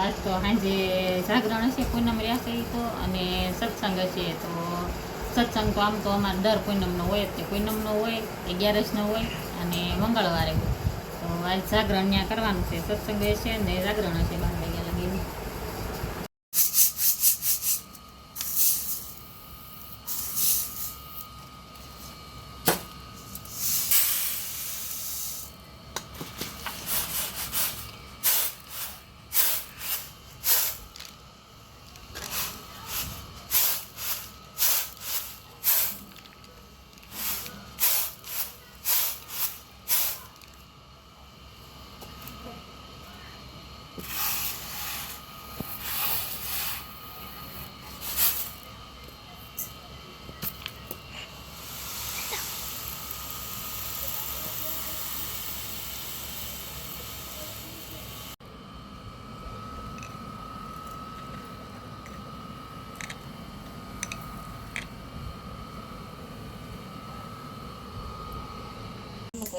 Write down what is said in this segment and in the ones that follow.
આજ તો સાંજે જાગરણ હશે, પૂનમ રહેશે તો, અને સત્સંગ હશે તો. સત્સંગ તો આમ તો અમારે દર પૂનમનો હોય જ, તે પૂનમનો હોય, 11નો હોય અને મંગળવારે હોય. તો આજ જાગરણ ત્યાં કરવાનું છે, સત્સંગ હશે ને જાગરણ હશે 12 વાગ્યા લગી.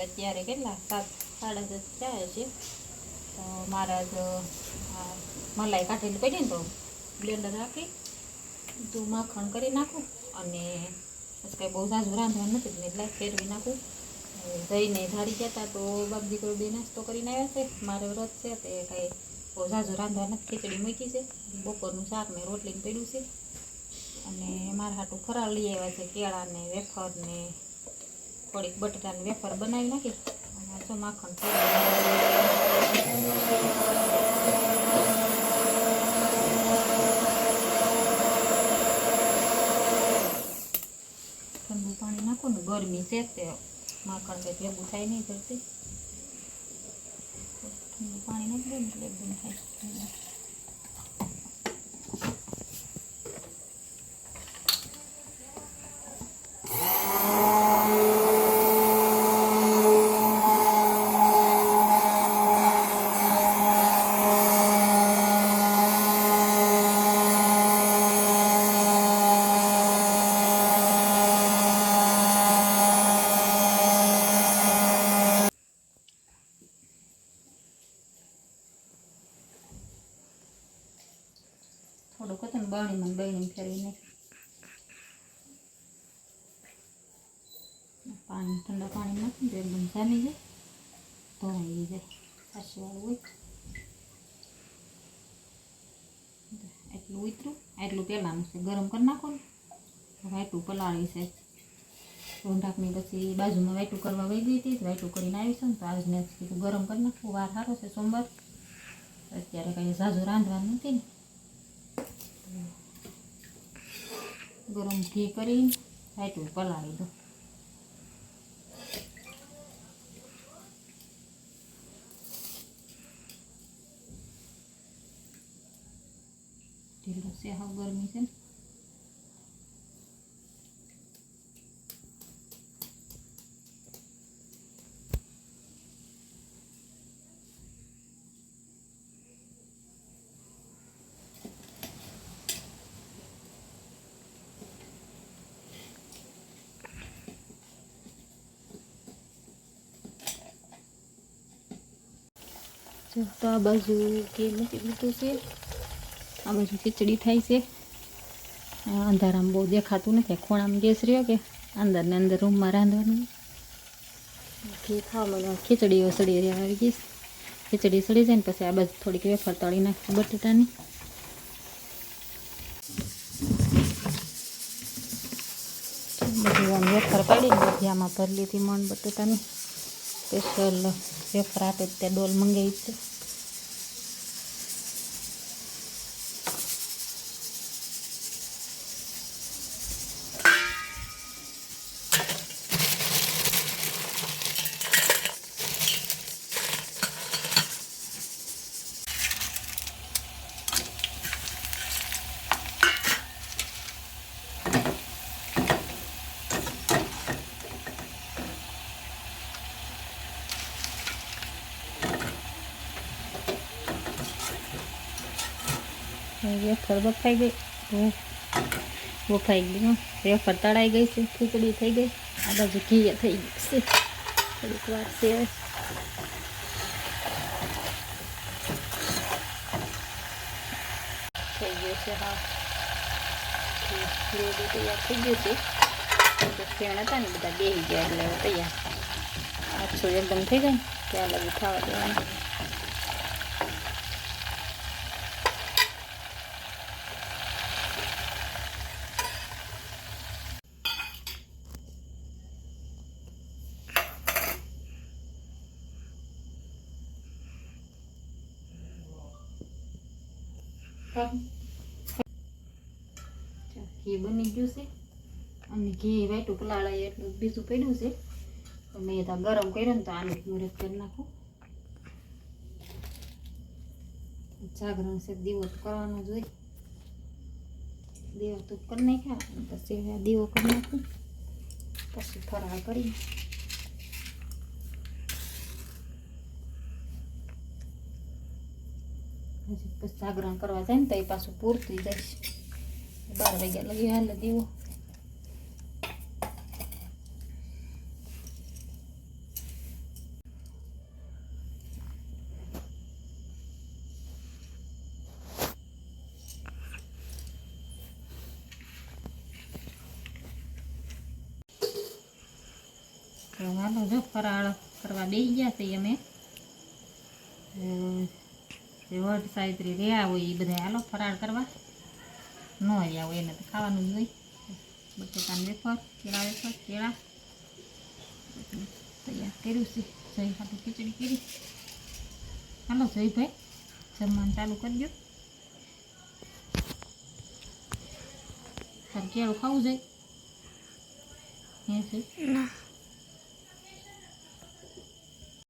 અત્યારે કેટલા 7:30 થયા છે. તો મારા જ મલાઈ કાઢેલી પડી ને, તો બ્લેન્ડર રાખી તો માખણ કરી નાખું. અને બસ કંઈ બહુ ઝાઝું રાંધવાનું નથી એટલે ફેરવી નાખું. જઈને ધારી ગયા હતા તો બાપ દીકરો બે નાસ્તો કરીને આવ્યા છે. મારે વ્રત છે તે કાંઈ બહુ ઝાઝું રાંધવા નથી, ખીચડી મૂકી છે, બપોરનું શાક ને રોટલીને પડ્યું છે. અને મારા હાટું ફરાળ લઈ આવ્યા છે, કેળા ને વેફર ને થોડીક બટાટાની વેફર બનાવી નાખી. અને જો માખણ ઠંડુ પાણી નાખો ને, ગરમી છે તે માખણ કંઈ ભેગું થાય નહીં જલ્દી. ઠંડુ પાણી નાખી દે ને એટલે એકદમ થાય. થોડુંક હતું ને બળીમાં બળીને ફેરવીને પાણી, ઠંડા પાણી નાખી દે, એકદમ જામી જાય, ધોવાઈ જાય. સાચીવાળું હોય એટલું ઉતરું, એટલું પહેલાંનું છે. ગરમ કરી નાખો ને, વાટું પલાળી છે. ઢાંકણી પછી બાજુમાં વાટું કરવા વહી ગઈ હતી, વાટું કરીને આવી છે ને, તો આજને કીધું ગરમ કરી નાખવું. વાર સારો છે સોમવાર, અત્યારે કંઈ ઝાઝું રાંધવાનું નથી ને. ગરમ ઘી કરી વાટું પલાળી દો. ઢીલું છે, હાવ ગરમી છે ને. તો આ બાજુ ઘી મૂકી દીધું છે, આ બાજુ ખીચડી થાય છે. અંધારામાં બહુ દેખાતું નથી, ખૂણામાં ગેસ રહ્યો કે અંદર ને અંદર રૂમમાં રાંધવાનું. ઘી ખાવામાં ખીચડીઓ સડી આવી ગઈ. ખીચડી સડી જાય ને પછી આ બાજુ થોડીક વેફર તળી નાખી બટેટાની. બધી વેફર પાડીને બધી આમાં ભરી લીધી મણ બટેટાની. સ્પેશિયલ વેફર આપે ત્યાં ડોલ મંગાવી છે. વેફર બફાઈ ગઈ, બફાઈ ગઈ, વેફર તળાઈ ગઈ છે, ખીચડી થઈ ગઈ. આ બાજુ ઘી થઈ ગઈ છે, થોડીક વાર છે. છે. હા ગ્રેવી તૈયાર થઈ ગયું છે. ફેણ હતા ને બધા બેસી ગયા એટલે તૈયાર. આછું એકદમ થઈ જાય ને ત્યાં લગી ખાવા દેવાનું. ઘી બની ગયું છે અને ઘી વાટું પલાળાય એટલું બીજું પડ્યું છે. મેં તો ગરમ કર્યો ને તો આને મુરત કરી નાખું. જાગરણ છે, દીવો કરવાનો જોઈએ. દીવો તો કરી નાખ્યા પછી દીવો કરી નાખું પછી ફરાળ કરી. પછી જાગરણ કરવા જાય ને તો એ પાછું પૂરતું જાય. 12 વાગ્યા લગી હાલે દીવો. હાલો જો ફરાળ કરવા બેસી ગયા છે અમે. વટ સાવિત્રી રહ્યા હોય એ બધા હાલો ફરાળ કરવા. ન રહ્યા હોય એને તો ખાવાનું જ હોય. બટેકાનું વેફર, કેળા તૈયાર કર્યું છે. જય હાટું ખીચડી કરી. હાલો જયભાઈ જમવાનું ચાલુ કરી દો. તારે કેળું ખાવું જાય? હે છે ના